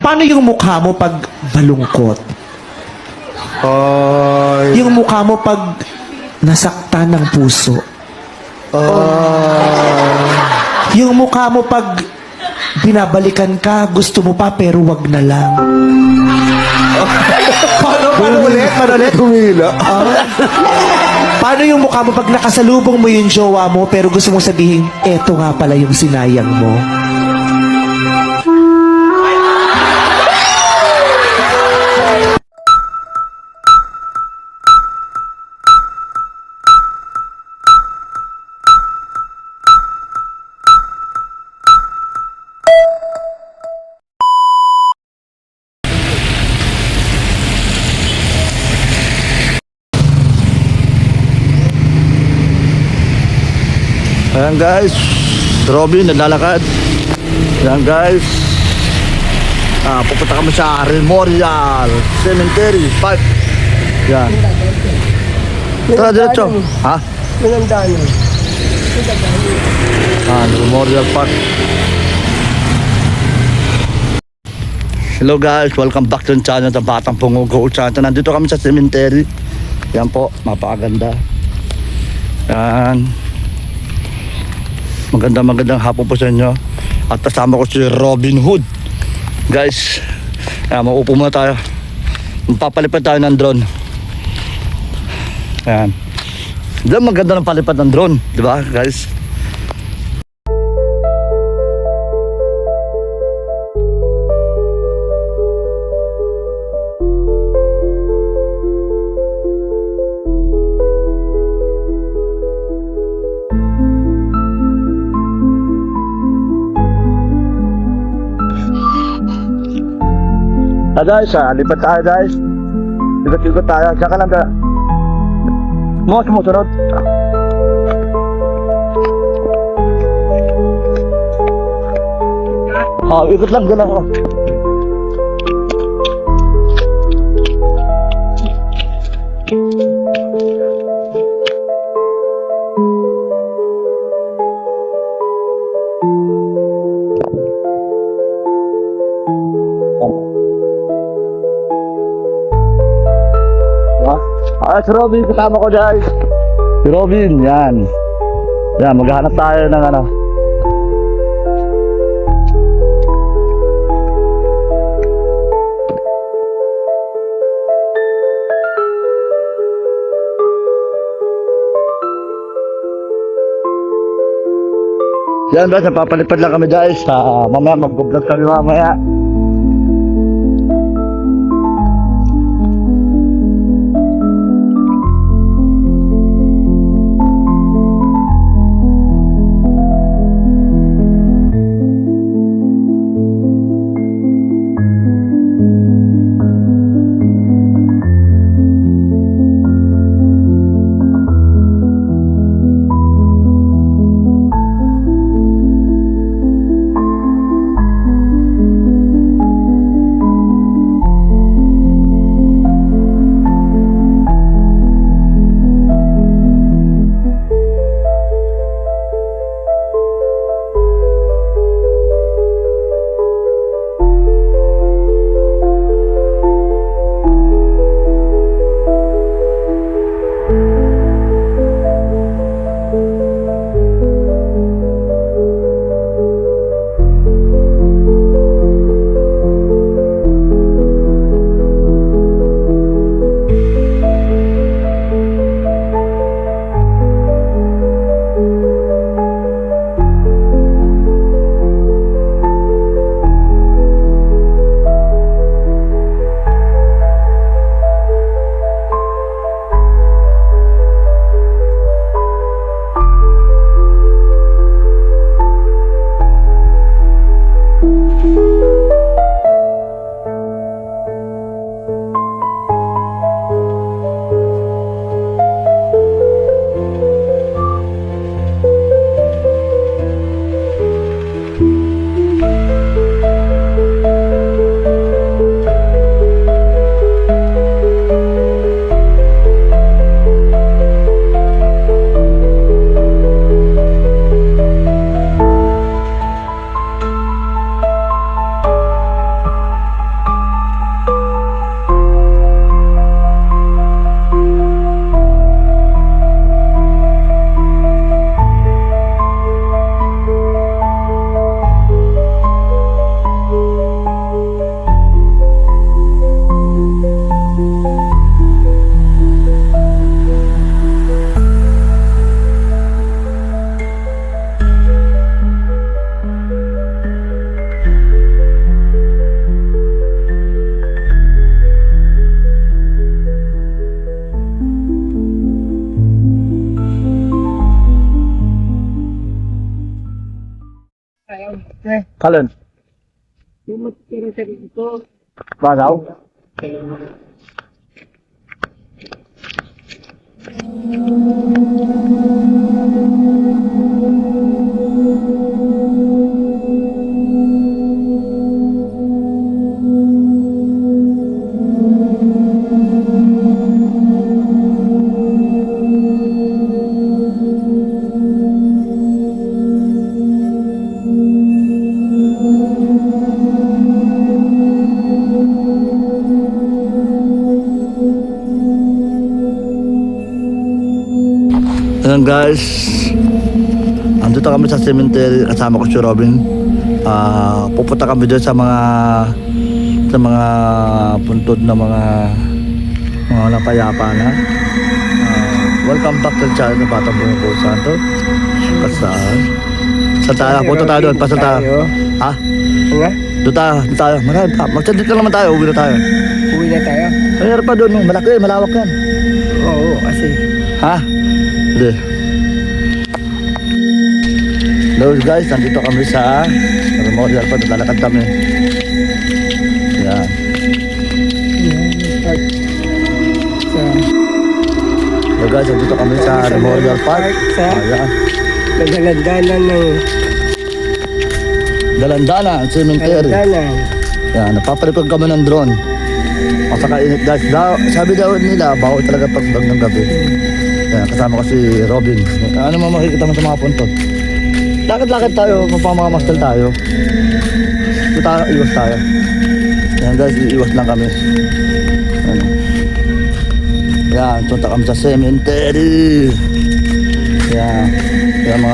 Paano yung mukha mo pag malungkot? Ay. Yung mukha mo pag nasaktan ng puso? Yung mukha mo pag binabalikan ka, gusto mo pa pero wag na lang. Paano ulit? Paano ulit? Humila. Paano yung mukha mo pag nakasalubong mo yung jowa mo pero gusto mong sabihin, eto nga pala yung sinayang mo? Ayan guys, Robin naglalakad. Ayan guys, pupunta kami sa Memorial Cemetery Park. Yan. Tara diretso. Ha? Memorial Park. Hello guys, welcome back to the channel ng Batang Pungugo Channel. Nandito kami sa cemetery. Yan po, mapakaganda. Yan. Magandang hapon po sa inyo. At kasama ko si Robin Hood. Guys, maupo muna tayo. Magpapalipad tayo ng drone. Ayan. Diyan maganda ng palipad ng drone, di ba guys? Guys, lipat tayo guys. Lipat tayo. Saka lang ka. Sumusunod. Ikot lang dyan ako. Si Robin, kasama ko guys. Si Robin, yan. Yan, maghahanap tayo ng ano. Yan guys, napapalipad lang kami guys. Mamaya mag-vlog kami mamaya. Kalon? Yung matitira sa dito. Bagaw? Ayan guys, andito kami sa cemetery kasama ko si Robin. Pupunta kami dyan sa mga puntod na mga napayapa na. Welcome back to the channel ng Batang Bunggo Santo. Sa tayo, punta tayo doon, pasal tayo. Ha? Nga? Doon tayo. Marami pa. Magsadit lang naman tayo, uwi na tayo. Uwi na tayo? Mayroon pa doon, malaki, malawak yan. Oo, kasi. Ha? Hindi. Hello guys, nandito kami sa Memorial Park. Lalakad kami. Yan. Sa Hello guys, nandito kami sa Memorial Park. Sa Ayan. nagalandanan ng Dalandana, cemetery. kalandanan. Yan, napapalipag kami ng drone. At saka init guys. Sabi daw nila, bawal talaga pagdag ng gabi. Yan, kasama ko si Robin. Ano mo makikita mo sa mga puntod? Lakad-lakad tayo, mapamamastal tayo. Ito tayo, iwas tayo. Yan guys, iiwas lang kami. Yan. Yan, punta kami sa cemetery. Yan. Yan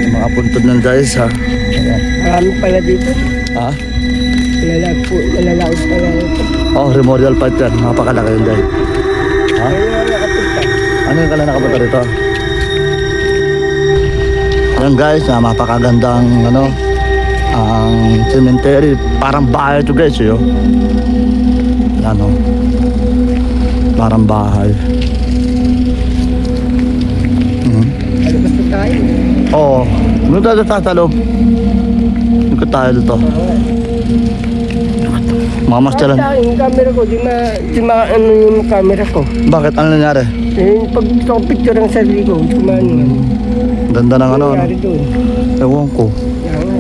yung mga puntod ng guys ha. Yan. Marami pala dito. Ha? Malalaos pala ito. Oh, Memorial Park yan. Napakalaki yun guys. Ha? Ayun na nakapunta. Ano yung kala nakapunta rito? Yan guys, mapakagandang ang cemetery. Parang bahay ito guys, yun. Ano? Parang bahay. Ano gusto tayo? Oo. Ano tayo sa loob? Ikot tayo dito. Mga masteran. Yung camera ko, di ma ano yung camera ko. Bakit? Ano nangyari? Eh, pag gusto ko picture ng sarili ko, di ma ano. Ganda ng ano. Nangyari doon. Ewan ko. Kaya nga.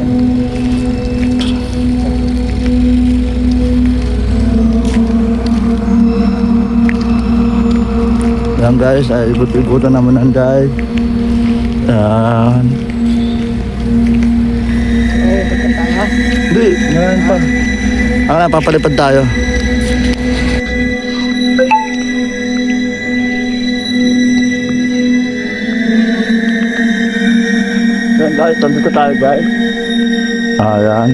Yan guys, ay ikot-ikutan naman ang guys. Yan. Oo, punta tayo. Hindi, ngayon pa. Papalipad tayo. Yan guys, nandito tayo guys. Ayan.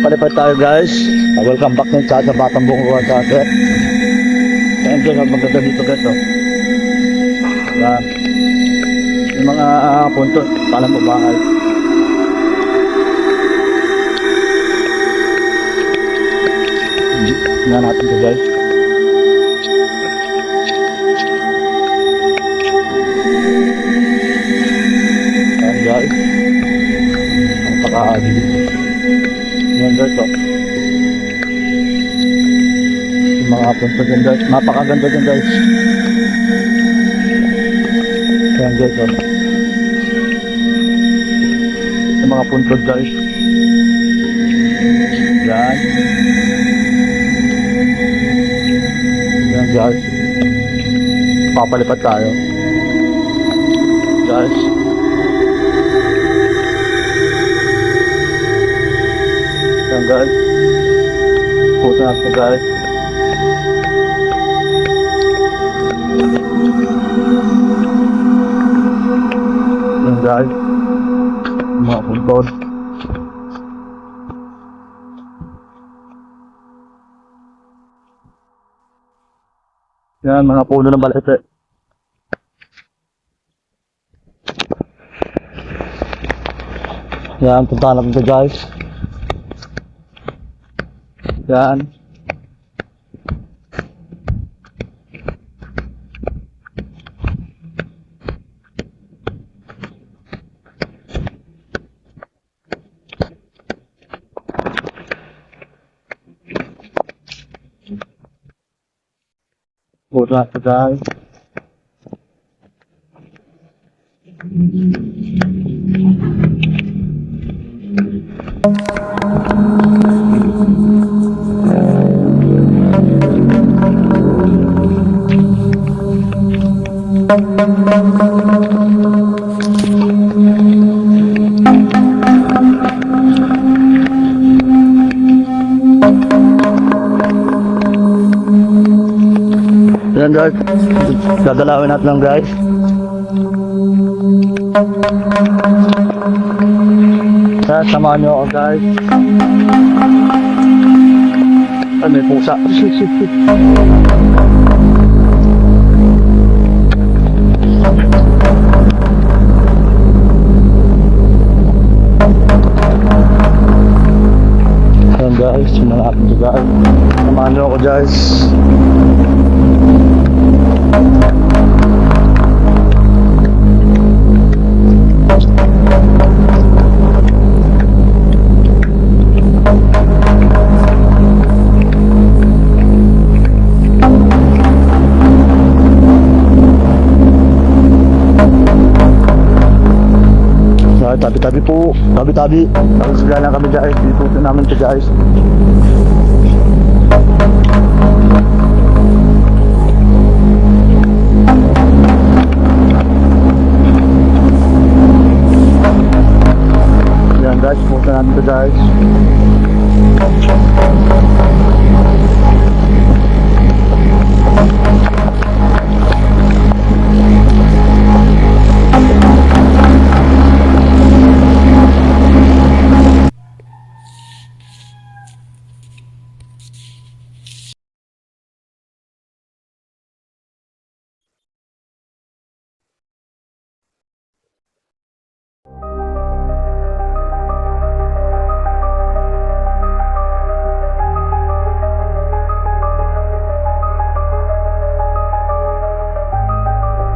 Palipad tayo guys. Welcome back ng sa Batang Bunggo sa atin. Yan guys, maganda dito guys. Oh. Yan. Yung mga punto, palang babahay. Tingnan natin ito guys. Ayan guys. Napaka-adi. Ayan guys oh. Yung mga punto dyan guys. Napakaganda dyan guys. Ayan guys oh. Yung mga punto guys. Yan. Yan guys. Papalipad tayo. Guys. Yan guys. Puta natin guys. Yan guys. Mga puntod. Yan, mga puno ng balete. Yan, puntahan natin ito guys. Yan. Ikot natin guys. Yan guys, dadalawin natin lang guys. Samahan nyo ako guys. Ay, may pusa. Yan guys, malapit to guys. Samahan nyo ako guys. Tabi-tabi po, tabi-tabi. Nagsigala kami guys, dito namin ito guys. Yan guys, punta namin ito guys.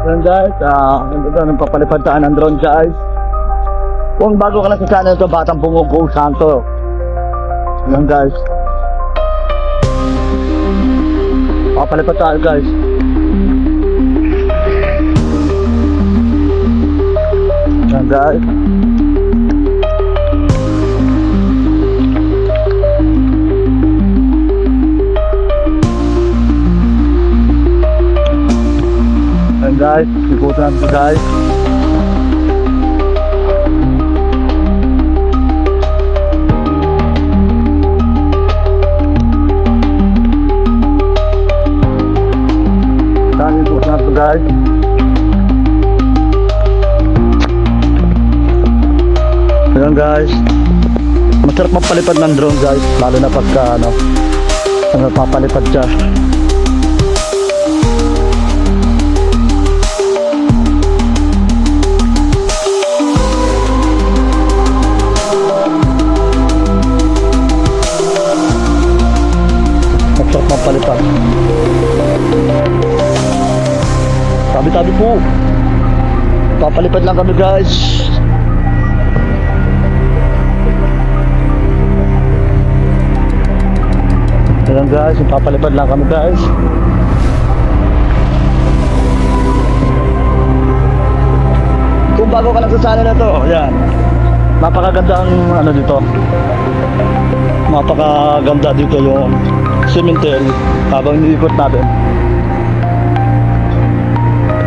Yan guys, ito ng papalipad saan ng drone guys. Kung bago ka lang sa channel ito, Batang Pumugong Santo. Yan guys. Papalipad saan guys. Yan guys. Yan guys, ikutan natin guys. Yan, ikutan natin guys. Yan guys. Masarap mapalipad ng drone guys, lalo na pagka papalipad siya. Mapalipad. Tabi-tabi po. Papalipad lang kami guys. Ayan guys, papalipad lang kami guys. Kung bago ka lang sa channel na to, ayan. Napakaganda ang ano dito. Napakaganda dito yung cemetery habang iniikot natin.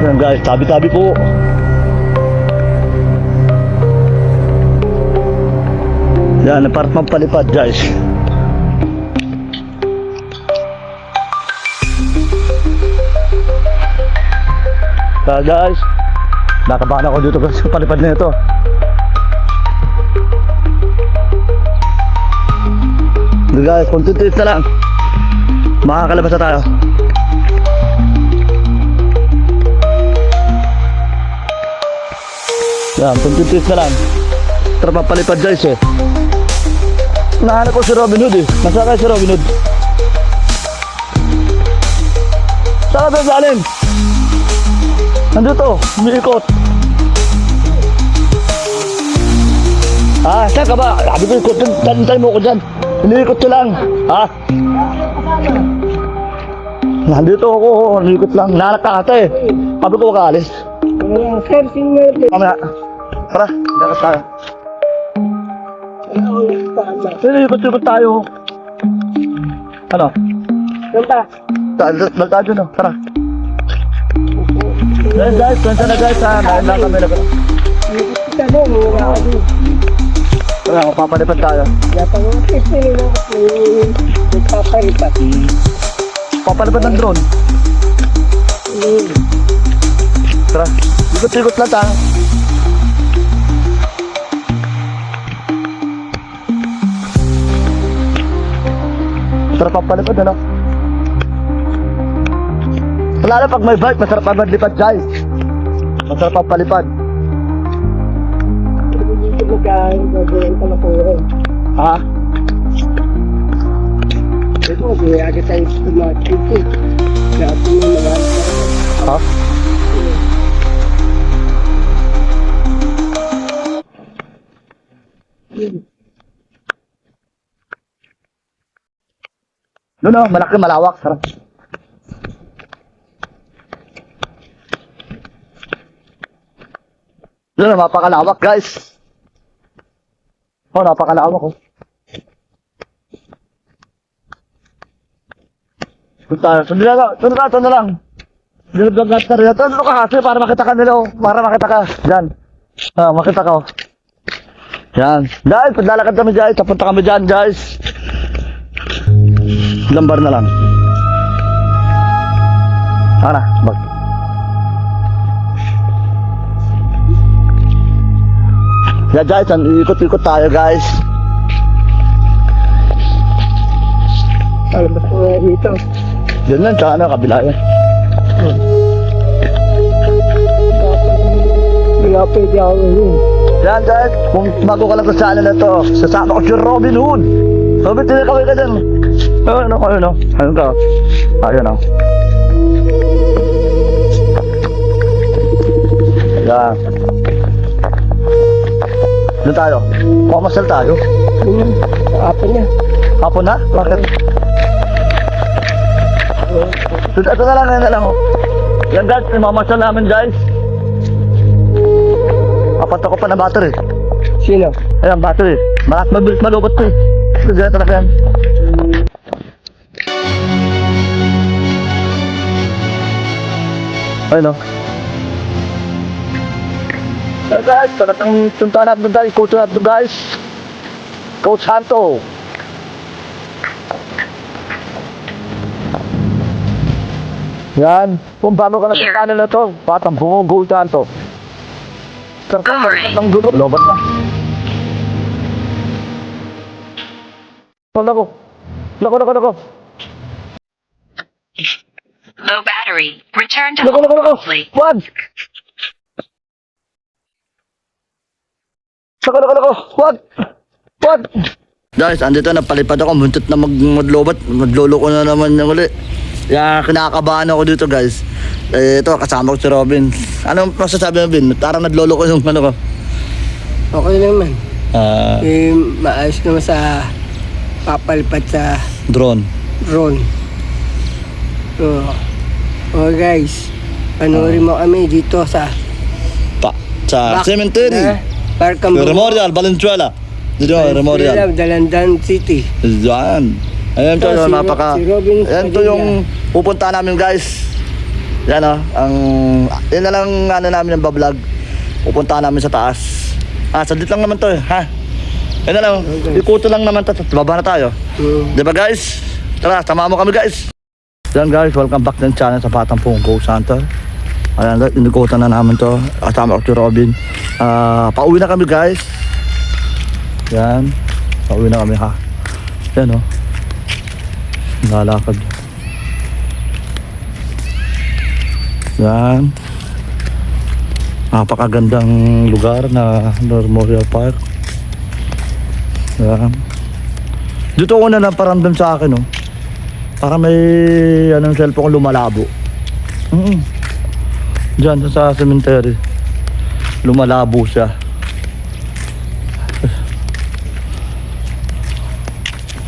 Ayan guys, tabi-tabi po. Yan, part pampalipad guys. Guys, nakabahan ako dito guys sa palipad na ito. Guys, kontintis na lang. Makakalabas na tayo. Yan, kontintis na lang. Tara papalipad guys eh. Nahanap ko si Robin Hood eh. Nasaan kayo si Robin Hood? Saan ka galing? Nandito, umiikot. Saan ka ba? Sabi ko, ikot, tantay mo ko dyan. Iniikot ko lang. Nandito ako, nalikot lang. Nanak ka ate. Sabi ko makaalis. Sir, singer. Mamaya. Tara, dapat tayo. Ikot-ikot tayo. Ano? Yan ba? Tayo no, tara. Guys, punta na guys ha. Nain lang kami na ba? Kita mo, mura ka din. Tara, mapapalipad tayo. Yata mo, kasi nagpapalipat. Papalipad ng drone. Tara, ikot-ikot lang tayo. Tara, papalipad ano? Wala na pag may bike, masarap pa maglipad guys. Masarap pa palipad. Dito magkagawin ka na po rin. Ha? Ito, kaya agad tayo tumatik eh. Kaya ito yung mga Ha? No, malaki, malawak. Sarap. Yun, napakalawak guys. Oh, napakalawak oh. Sundin na lang. Dinagdag natin rin. Ano ka kasi para makita ka nila oh. Para makita ka. Yan. Makita ka oh. Yan. Guys, paglalakad kami guys. Papunta kami dyan guys. Lambar na lang. Ana, bag. Yeah guys, ikot-ikot tayo guys. Alam ba ko dito? Diyan lang, tsaka ano, kabila yan. Hindi nga pwede ako yun. Yan guys, kung bago ka lang sa channel na to, sasama ko si Robin Hood. Robin, tinakawin ka dyan. Ayun o. Ayun ka. Ayun o. Yan. Doon tayo. Pamasal tayo. Apa niya? Hapon na? Bakit? Ito na lang, yan na lang oh. Yan guys, imamasal namin guys. Apat ako pa na battery. Sino? Ayan, battery. Mabilis malubot to eh. Ito dyan talaga yan. Ayun o. So guys, talagang tuntaan natin tayo. Coach natin guys. Coach Santo. Yan. Kung bago ka na sa channel na to, patang bungong Coach Santo. Sarap ng dulo. Lobat na. Nako. Low battery. Return to Nako. hopefully. Wag. Wag. Guys, andito na palipad ako. Muntot na maglobat. Magloloko na naman yung uli. Kaya kinakabahan ako dito guys. Ito, kasama ko si Robin. Anong masasabi mo, Bin? Parang nagloloko yung ano ko. Okay naman. Maayos naman sa papalipad sa Drone. drone. Guys, panoorin mo kami dito sa Sa cemetery. Parkang Memorial, Valenzuela. Dito, Memorial. Dalandan City. Diyan. Ayan to, Si napaka. Robin Ayan to yung pupunta namin guys. Yan o, yan na lang ano namin yung bablog. Pupunta namin sa taas. Sadlit lang naman to eh, ha? Yan na lang, ikuto lang naman to, baba na tayo. Diba guys? Tara, sama mo kami guys. Yan guys, welcome back ng channel sa Batang Pungko Center. Ayan, inikutan na namin to. Kasama ko si Robin. Pauwi na kami guys. Yan, pauwi na kami ha. Yan o. Lalakad. Yan. Napakagandang lugar na Memorial Park. Yan. Dito ko na naparamdam sa akin oh. Para may anong cellphone ko lumalabo. Diyan sa cemetery. Lumalabo siya.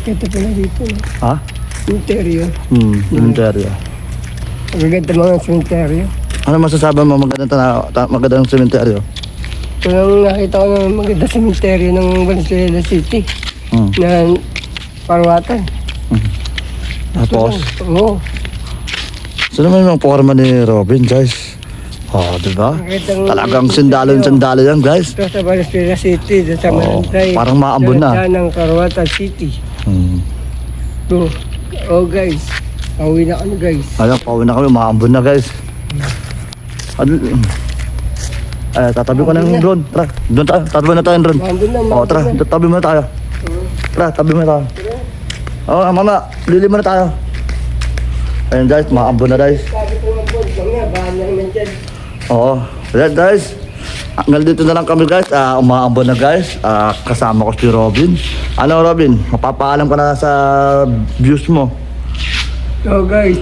Ito pala dito, no? Ha? Interior. Cemetery. Magaganda mga sementeryo. Ano masasabi mo magandang sementeryo? Kung nakita ko ng maganda sementeryo ng Valenzuela City na Parwatan. Tapos, Oo. sino naman yung forma ni Robin, guys? Oh, diba? Talagang sandalo yan, guys. Ito sa Valenzuela City, doon sa Oo, Malantay. parang maambon na. Doon ng Parwatan City. Ito. Oh guys, pauwi na kami guys. Ayun, pauwi na kami, maambon na, guys. Tatabi ko na yung drone. Tara, doon tayo. Tatabi na tayo yung drone. Maambon na, Oo, tara, tabi mo na tayo. Tara, tabi mo na tayo. Oo, mama, lili mo na tayo. Ayun, guys, maambon na, guys. Sabi ko ng board, mga bahan lang nandyan. Oo. Ayan, guys. Hanggang dito na lang kami, guys. Umaambon na, guys. Kasama ko si Robin. Ano, Robin? Mapapaalam ka na sa views mo. So guys,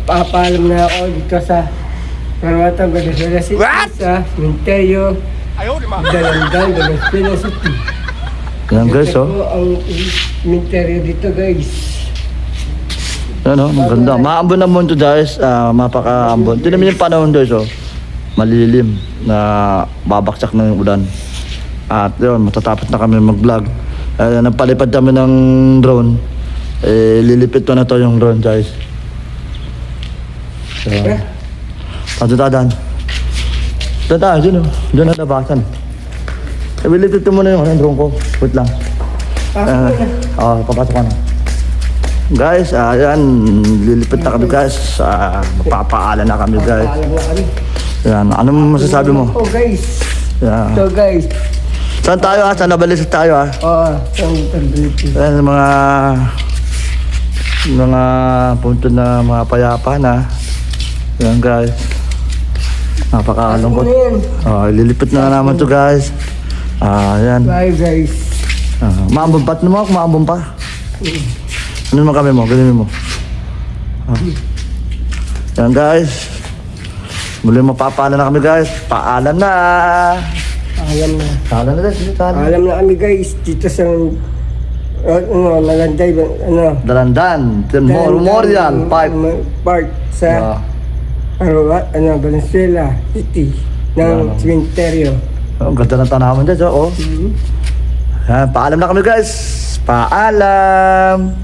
papaalam na ako dito sa Parwatan, Valenzuela City. Sa Minteyo, Dalandan, Valenzuela City. Ayan, guys, Ito oh. po ang Minteyo dito guys. Ayan, oh. Maganda. Maambon na mo ito, guys. Mapaka-ambon. Tignan mo yung panahon, guys, oh. Malilim na babaksak na yung ulan. At yun, matatapos na kami mag-vlog. Nagpalipad kami ng drone. Lilipit ko na to yung drone, guys. So, dadaan. Dadaan, dyan, oh. Dyan na nabasan. Lilipit ko muna yung drone ko. Wait lang. Papasok ka na. Guys, ayan, lilipit na kami, guys. Magpapaalan na kami, guys. Papaalam na kami. Yan, ano masasabi mo? Oh guys. Yan. So guys. Saan tayo ha? Saan nabalik tayo ha? Oo, saan tayo? Yan, mga punto na mga payapa na. Yan, guys. Napakalungkot. Lilipit na naman to, guys. Yan. Bye guys. Maambon pa. Ano mo ako? Maambon pa. Ano naman kami mo? Ganyan mo. Yan, guys. Muli mapapaalam na kami, guys. Paalam na. Alam na. Paalam na, guys. Alam na kami guys dito sa Malanday, Dalandan. Memorial Park. Park sa Valenzuela City ng cementerio. Ang ganda ng tanaman dyan, oh. Yan, paalam na kami, guys. Paalam.